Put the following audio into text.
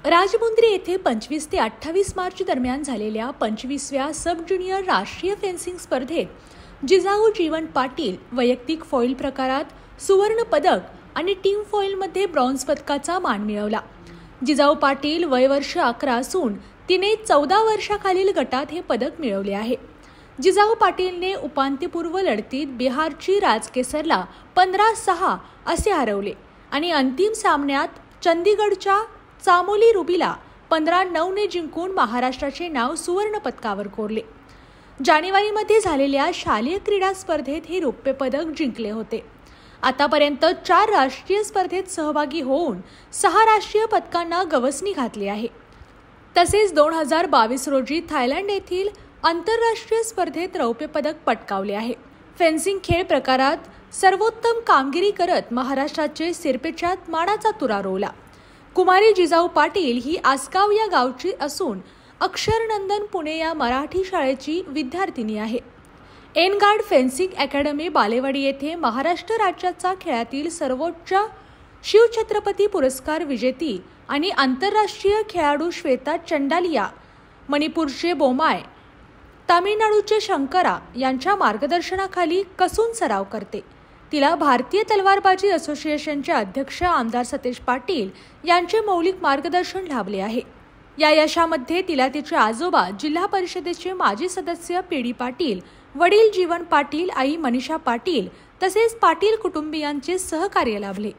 राजमुंद्री येथे 25 ते 28 मार्च दरम्यान झालेल्या 25व्या सब ज्युनियर राष्ट्रीय फेन्सिंग स्पर्धेत जिजाऊ जीवन पाटील वैयक्तिक फॉईल प्रकारात सुवर्ण पदक आणि टीम फॉईलमध्ये ब्रॉन्झ पदकाचा मान मिळवला। जिजाऊ पाटील वय वर्ष 11 असून तिने 14 वर्षाखालील गटात हे पदक मिळवले आहे। जिजाऊ पाटीलने उपांत्यपूर्व लढतीत बिहारची राजकेसरला 15-6 असे हरवले आणि अंतिम सामन्यात चंदीगडच्या चामोली रुबीला 15-9 ने जिंकून महाराष्ट्राचे नाव सुवर्ण पदकावर कोरले। जानेवारीमध्ये झालेल्या शालेय क्रीडा स्पर्धेत हे रौप्य पदक जिंकले होते। आतापर्यंत 4 राष्ट्रीय स्पर्धेत सहभागी होऊन 6 राष्ट्रीय पदकांना गवसणी घातली आहे। तसेच 2022 रोजी थायलंड येथील आंतरराष्ट्रीय स्पर्धेत रौप्य पदक पटकावले आहे। फेन्सिंग खेळ प्रकारात सर्वोत्तम कामगिरी करत महाराष्ट्राचे सिरपेच्यात मानाचा तुरा रोवला। कुमारी जिजाऊ पाटील ही आसगाव या गावची असून अक्षरनंदन पुणे या मराठी शाळेची विद्यार्थिनी आहे। एनगार्ड फेन्सिंग अकॅडमी बालेवाडी येथे महाराष्ट्र राज्याचा खेळातील सर्वोच्च शिवछत्रपती पुरस्कार विजेती आणि आंतरराष्ट्रीय खेळाडू श्वेता चंडालिया, मणिपूरचे बोमाय, तामिळनाडूचे शंकरा यांच्या मार्गदर्शनाखाली कसून सराव करते। तिला भारतीय तलवारबाजी असोसिएशनचे अध्यक्ष आमदार सतेज पाटील यांचे मौलिक मार्गदर्शन लाभले आहे। या यशामध्ये तिला तिचे आजोबा जिल्हा परिषदेचे माजी सदस्य पी.डी. पाटील, वडील जीवन पाटील, आई मनीषा पाटील तसेच पाटील कुटुंबियांचे सहकार्य लाभले।